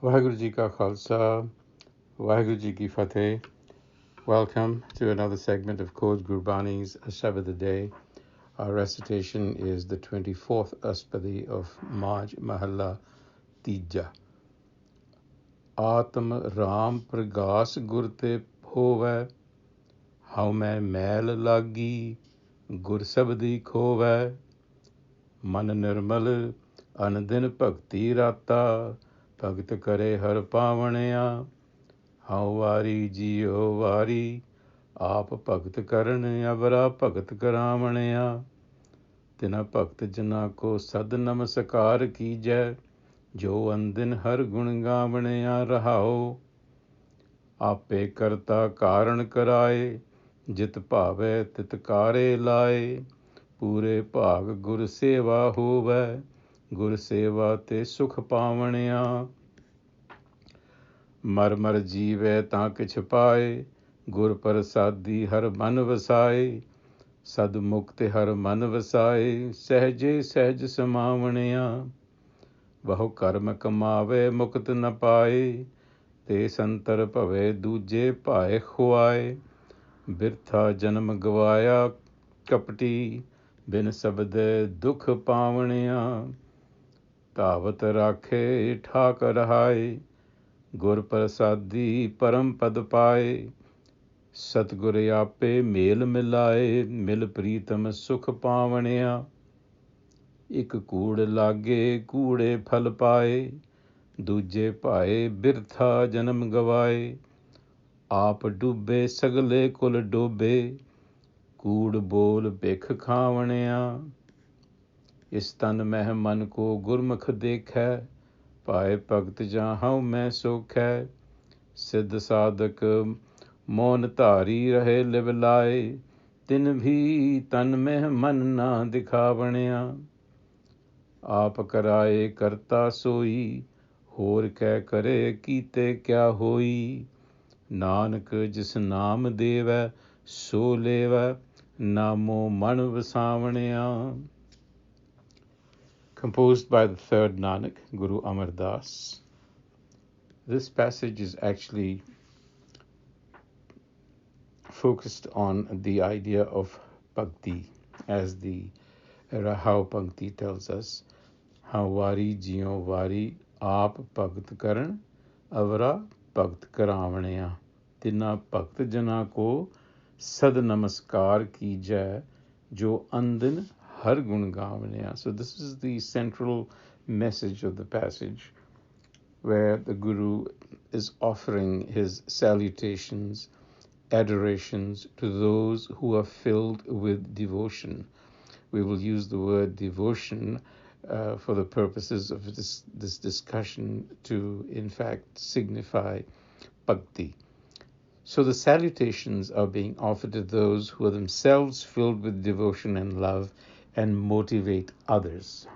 Vaheguru Ji Ka Khalsa, Vaheguru Ji Ki Fateh. Welcome to another segment of Code Gurbani's a-sabad-a-day. Our recitation is the 24th Aspadi of Maj Mahalla Tija. Atam Ram Pargas Gur te Hovai, Hovai Mail Lagi, Gur Sabdi Khovai, Man Nirmal Anandin Bhakti Rata, Bhakt Kare Har Pavanaya, Hovai Jio Vari, ਆਪ ਭਗਤ ਕਰਨ ਅਵਰਾ ਭਗਤ ਕਰਾਵਣਿਆ ਤਿਨਾ ਭਗਤ ਜਨਾ ਕੋ ਸਦ ਨਮਸਕਾਰ ਕੀਜੈ ਜੋ ਅੰਦਿਨ ਹਰ ਗੁਣ ਗਾਵਣਿਆ ਰਹਾਓ ਆਪੇ ਕਰਤਾ ਕਾਰਣ ਕਰਾਏ ਜਿਤ ਭਾਵੈ ਤਿਤ ਕਾਰੇ ਲਾਏ ਪੂਰੇ ਭਾਗ ਗੁਰ ਸੇਵਾ ਹੋਵੈ ਗੁਰ ਸੇਵਾ ਤੇ ਸੁਖ ਪਾਵਣਿਆ ਮਰ ਮਰ ਜੀਵੈ ਤਾਂ ਕਿਛ ਪਾਏ ਗੁਰ ਪ੍ਰਸਾਦੀ ਹਰ ਮਨ ਵਸਾਏ ਸਦ ਮੁਕਤ ਹਰ ਮਨ ਵਸਾਏ ਸਹਿਜੇ ਸਹਿਜ ਸਮਾਵਣਿਆ ਬਹੁ ਕਰਮ ਕਮਾਵੇ ਮੁਕਤ ਨ ਪਾਏ ਤੇ ਸੰਤਰ ਭਵੇ ਦੂਜੇ ਭਾਏ ਖੁਆਏ ਬਿਰਥਾ ਜਨਮ ਗਵਾਇਆ ਕਪਟੀ ਬਿਨ ਸਬਦੇ ਦੁਖ ਪਾਵਣਿਆ ਧਾਵਤ ਰਾਖੇ ਠਾਕ ਰਹਾਏ ਗੁਰ ਪ੍ਰਸਾਦੀ ਪਰਮ ਪਦ ਪਾਏ ਸਤਿਗੁਰ ਆਪੇ ਮੇਲ ਮਿਲਾਏ ਮਿਲ ਪ੍ਰੀਤਮ ਸੁਖ ਪਾਵਣਿਆ ਇੱਕ ਕੂੜ ਲਾਗੇ ਕੂੜੇ ਫਲ ਪਾਏ ਦੂਜੇ ਭਾਏ ਬਿਰਥਾ ਜਨਮ ਗਵਾਏ ਆਪ ਡੁੱਬੇ ਸਗਲੇ ਕੁਲ ਡੋਬੇ ਕੂੜ ਬੋਲ ਭਿਖ ਖਾਵਣਿਆ ਇਸ ਤਨ ਮਹਿ ਮਨ ਕੋ ਗੁਰਮੁਖ ਦੇਖੈ ਪਾਏ ਭਗਤ ਜਾਂ ਹਉ ਮੈਂ ਸੋਖੈ ਸਿੱਧ ਸਾਧਕ ਮੋਨ ਧਾਰੀ ਰਹੇ ਲਿਵ ਲਾਏ ਤਿਨ ਵੀ ਤਨ ਮਹਿ ਮਨ ਨਾ ਦਿਖਾਵਣਿਆ ਆਪ ਕਰਾਏ ਕਰਤਾ ਸੋਈ ਹੋਰ ਕਹਿ ਕਰੇ ਕੀਤੇ ਕਿਆ ਹੋਈ ਨਾਨਕ ਜਿਸ ਨਾਮ ਦੇਵੈ ਸੋ ਲੇਵੈ ਨਾਮੋ ਮਨ ਵਸਾਵਣਿਆ Composed by the third Nanak, Guru Amar Das. This passage is actually focused on the idea of bhakti, as the Rahau Pankti tells us. How wari jiyo wari aap bhakt karan avra bhakt karavਣਿਆ ਤਿਨਾ ਭਗਤ ਜਨਾ ਕੋ ਸਦ ਨਮਸਕਾਰ ਕੀਜੈ ਜੋ ਅੰਦਿਨ har gun gavਣਿਆ. So this is the central message of the passage, where the Guru is offering his salutations, adorations to those who are filled with devotion. We will use the word devotion for the purposes of this discussion to, in fact, signify bhakti. So the salutations are being offered to those who are themselves filled with devotion and love and motivate others.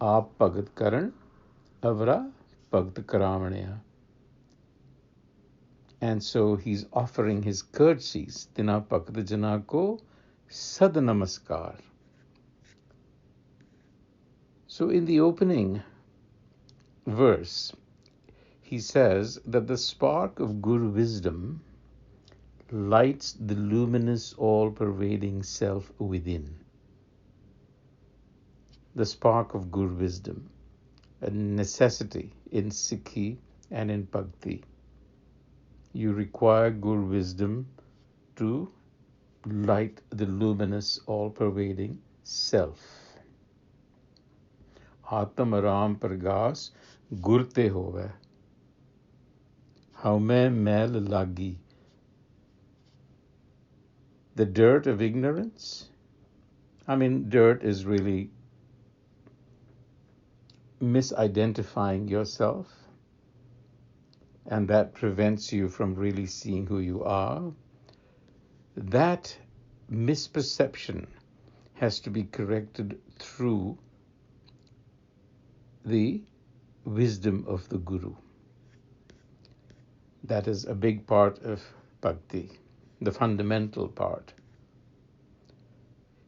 Aap bhagat karan, avra bhagat karavਣਿਆ. And so he's offering his courtesies. Tina bhagat jana ko sad namaskar. So in the opening verse, he says that the spark of Guru wisdom lights the luminous, all-pervading self within. The spark of Gur wisdom, a necessity in Sikhi and in Bhakti. You require Gur wisdom to light the luminous, all-pervading self. Atam Ram Pargas Gur te Hovai, Hovai mail lagi. The dirt of ignorance. Dirt is really misidentifying yourself, and that prevents you from really seeing who you are. That misperception has to be corrected through the wisdom of the Guru. That is a big part of bhakti, the fundamental part.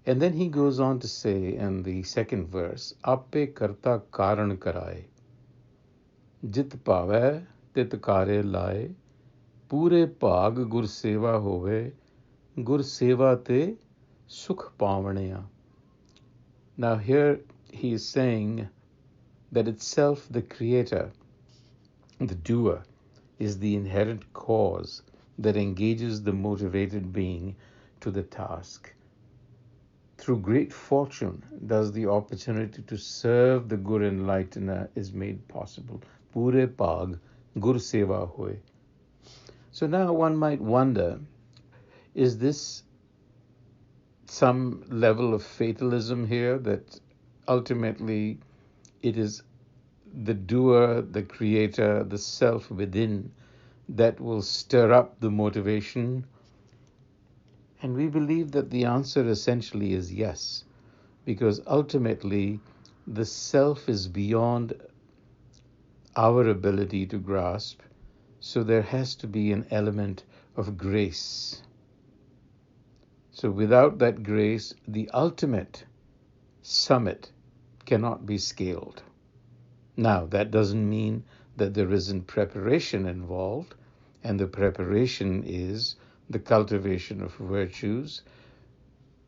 And then he goes on to say in the second verse, Ape karta karan karaye. Jit pave tit kare lae, pure bhag gur seva hove, gur seva te sukh pavanaya. Now here he is saying that itself the creator, the doer, is the inherent cause that engages the motivated being to the task. Through great fortune does the opportunity to serve the Gur Enlightener is made possible. Pure Pag Gur Seva Hoy. So now one might wonder, is this some level of fatalism here, that ultimately it is the doer, the creator, the self within that will stir up the motivation? And we believe that the answer essentially is yes, because ultimately the self is beyond our ability to grasp, so there has to be an element of grace. So without that grace, the ultimate summit cannot be scaled. Now, that doesn't mean that there isn't preparation involved, and the preparation is the cultivation of virtues,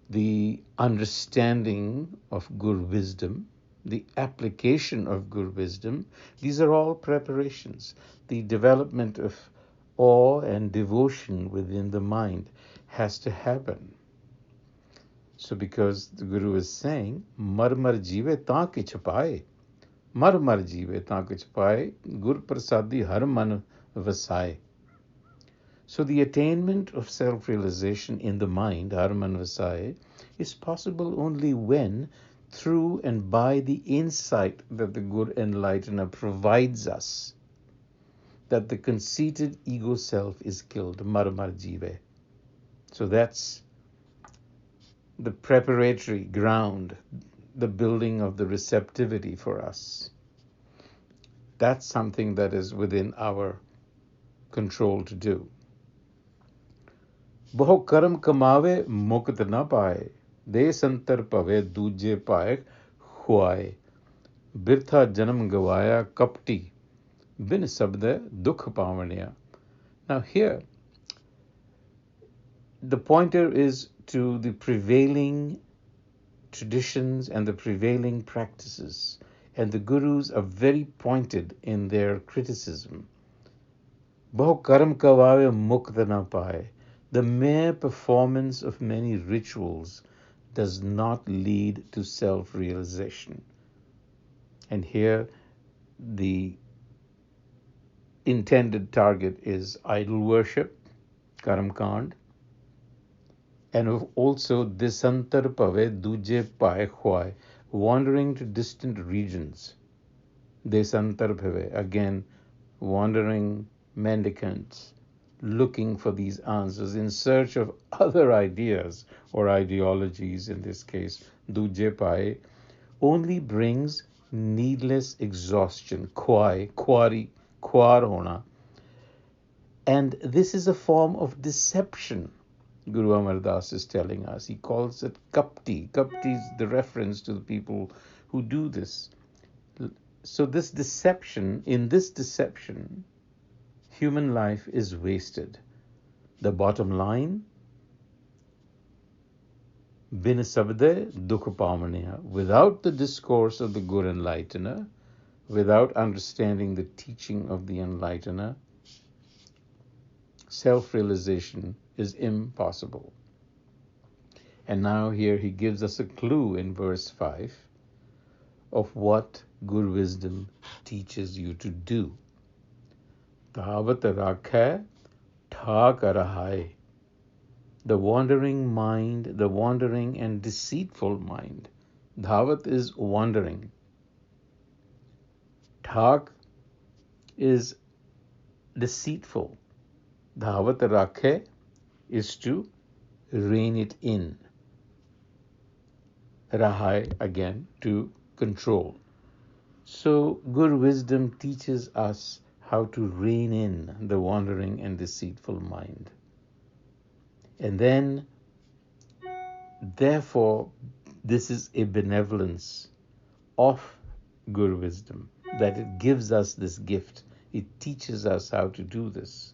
the understanding of Gur wisdom, the application of Gur wisdom. These are all preparations. The development of awe and devotion within the mind has to happen. So because the Guru is saying, Mar mar jive ta kich paye, Mar mar jive ta kich paye, Gur prasadi har man vasaye. So the attainment of self-realization in the mind, har man vasaye, is possible only when, through and by the insight that the Gur Enlightener provides us, that the conceited ego self is killed, mar mar jive. So that's the preparatory ground, the building of the receptivity for us. That's something that is within our control to do. Boho karam kamave mukt na paye, de santar pave duje paye huaye, birtha janam gavaya kapti, bin sabda dukh pavanaya. Now here, the pointer is to the prevailing traditions and the prevailing practices, and the gurus are very pointed in their criticism. Bahu karam kavave mukta na paye. The mere performance of many rituals does not lead to self-realization. And here the intended target is idol worship, karam kand, and also desantar pave duje paye khwai, wandering to distant regions. Desantar pave, again, wandering mendicants, looking for these answers in search of other ideas or ideologies, in this case, duje paye, only brings needless exhaustion, kwar hona. And this is a form of deception, Guru Amar Das is telling us. He calls it kapti. Kapti is the reference to the people who do this. So in this deception, human life is wasted. The bottom line, bin sabde dukh pavanaya. Without the discourse of the Gur Enlightener, without understanding the teaching of the Enlightener, self-realization is impossible. And now here he gives us a clue in verse 5 of what Gur wisdom teaches you to do. Dhavat rakhe thak rahai. The wandering mind, the wandering and deceitful mind. Dhavat is wandering. Thak is deceitful. Dhavat rakhe is to rein it in. Rahai, again, to control. So Gur wisdom teaches us how to rein in the wandering and deceitful mind. And then, therefore, this is a benevolence of Gur wisdom. that it gives us this gift. It teaches us how to do this.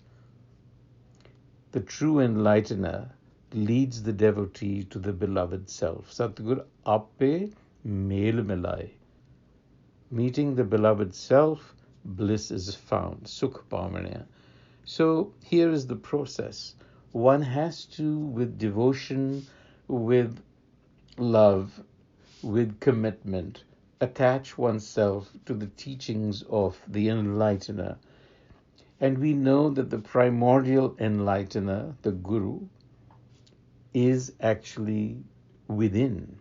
The true enlightener leads the devotee to the beloved self. Satgur ape mel milai. Meeting the beloved self, bliss is found. Sukh pavanya. So here is the process. One has to, with devotion, with love, with commitment, attach oneself to the teachings of the enlightener. And we know that the primordial enlightener, the Guru, is actually within,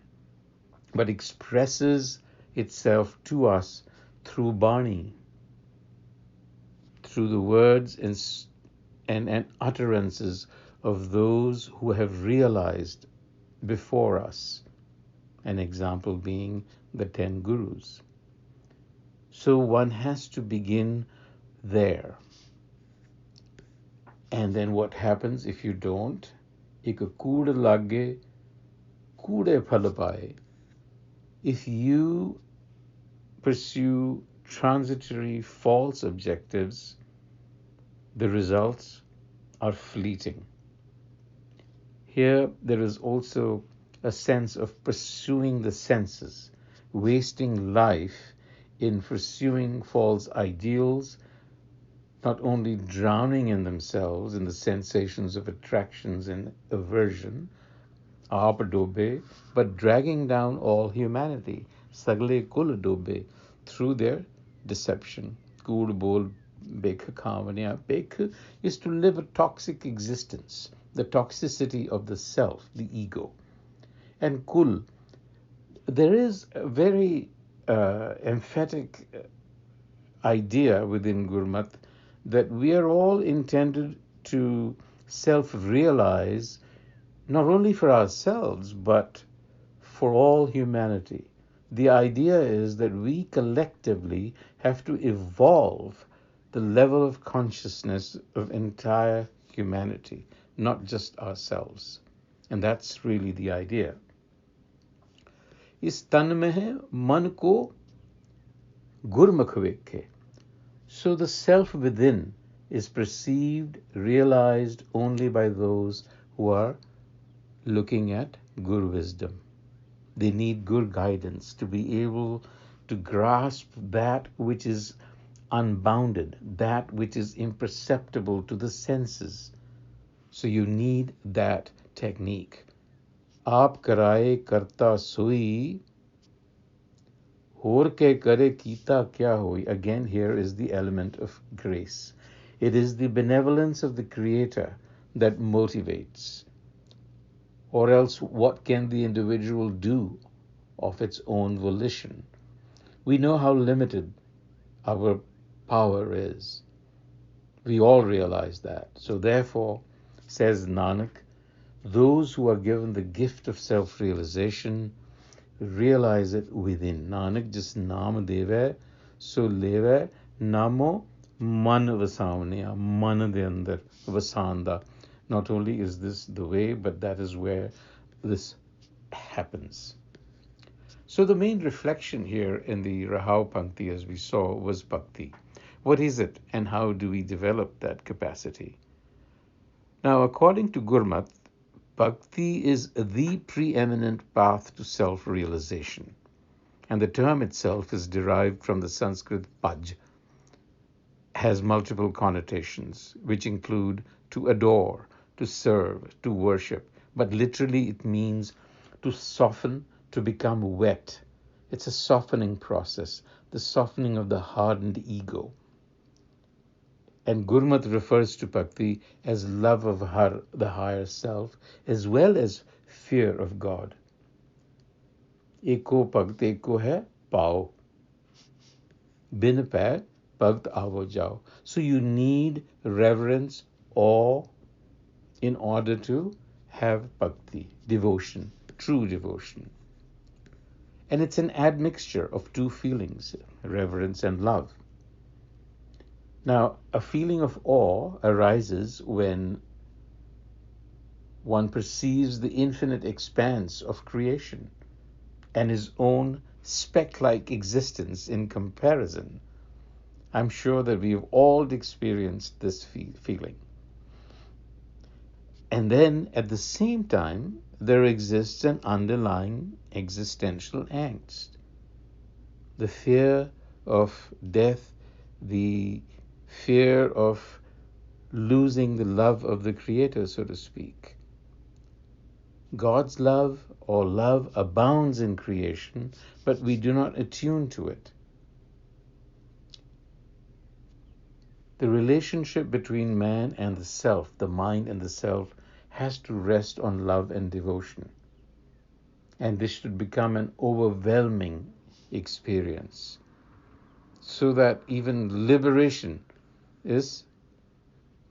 but expresses itself to us through Bani, through the words and utterances of those who have realized before us, an example being the 10 Gurus. So one has to begin there. And then what happens if you don't? Ek kood lage, koode phal paaye. If you pursue transitory false objectives, the results are fleeting. Here there is also a sense of pursuing the senses, wasting life in pursuing false ideals, not only drowning in themselves in the sensations of attractions and aversion, a-sabad-a-day, but dragging down all humanity, sagle kul dobe, through their deception. Kood bol bekh khavanya. Bekh is to live a toxic existence, the toxicity of the self, the ego. And kul, there is a very emphatic idea within Gurmat that we are all intended to self-realize, not only for ourselves, but for all humanity. The idea is that we collectively have to evolve the level of consciousness of entire humanity, not just ourselves. And that's really the idea. Is tan mein hai man ko gurmukh vekhe. So the self within is perceived, realized only by those who are looking at Gur wisdom. They need Gur guidance to be able to grasp that which is unbounded, that which is imperceptible to the senses. So you need that technique. Aap karaye karta soi, hor ke kare kita kya hoi. Again, here is the element of grace. It is the benevolence of the Creator that motivates. Or else, what can the individual do of its own volition? We know how limited our power is. We all realize that. So therefore, says Nanak, those who are given the gift of self-realization realize it within. Nanak jis naam deve, so leve namo man vasavniya, man de andar vasanda. Not only is this the way, but that is where this happens. So the main reflection here in the Rahau Pankti, as we saw, was bhakti. What is it, and how do we develop that capacity? Now, according to Gurmat, bhakti is the preeminent path to self-realization. And the term itself is derived from the Sanskrit paj, has multiple connotations, which include to adore, to serve, to worship. But literally it means to soften, to become wet. It's a softening process, the softening of the hardened ego. And Gurmat refers to bhakti as love of Har, the higher self, as well as fear of God. Eko bhakt eko hai pao. Bin pair bhakt avo jao. So you need reverence, awe, in order to have bhakti, devotion, true devotion. And it's an admixture of two feelings, reverence and love. Now, a feeling of awe arises when one perceives the infinite expanse of creation and his own speck-like existence in comparison. I'm sure that we've all experienced this feeling. And then at the same time, there exists an underlying existential angst. The fear of death, the fear of losing the love of the Creator, so to speak. God's love or love abounds in creation, but we do not attune to it. The relationship between man and the self, the mind and the self, has to rest on love and devotion. And this should become an overwhelming experience, so that even liberation is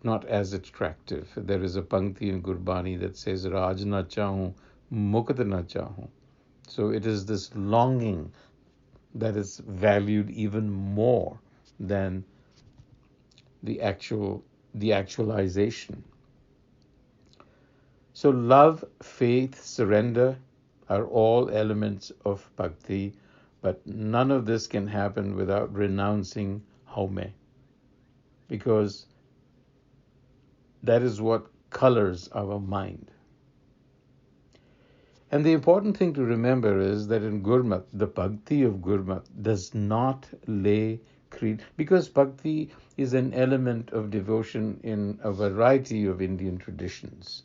not as attractive. There is a pankti in Gurbani that says, Raj na chahu, mukt na chahu. So it is this longing that is valued even more than the actualization. So love, faith, surrender are all elements of bhakti, but none of this can happen without renouncing haume, because that is what colors our mind. And the important thing to remember is that in Gurmat, the bhakti of Gurmat does not lay creed, because bhakti is an element of devotion in a variety of Indian traditions.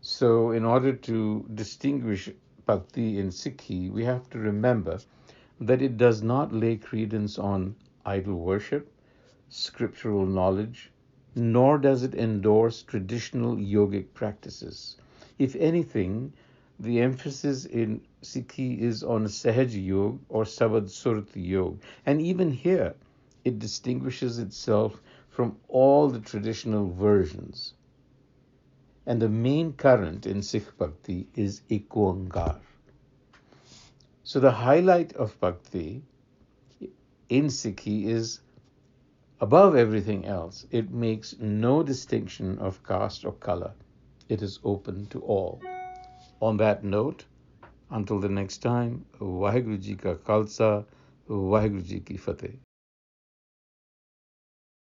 So in order to distinguish bhakti in Sikhi, we have to remember that it does not lay credence on idol worship, scriptural knowledge, nor does it endorse traditional yogic practices. If anything, the emphasis in Sikhi is on Sahaj Yoga or Sabad-Surat Yoga. And even here, it distinguishes itself from all the traditional versions. And the main current in Sikh Bhakti is Eko-Onkar. So the highlight of Bhakti in Sikhi is, above everything else, it makes no distinction of caste or color. It is open to all. On that note, until the next time, Vaheguru Ji Ka Khalsa, Vaheguru Ji Ki Fateh.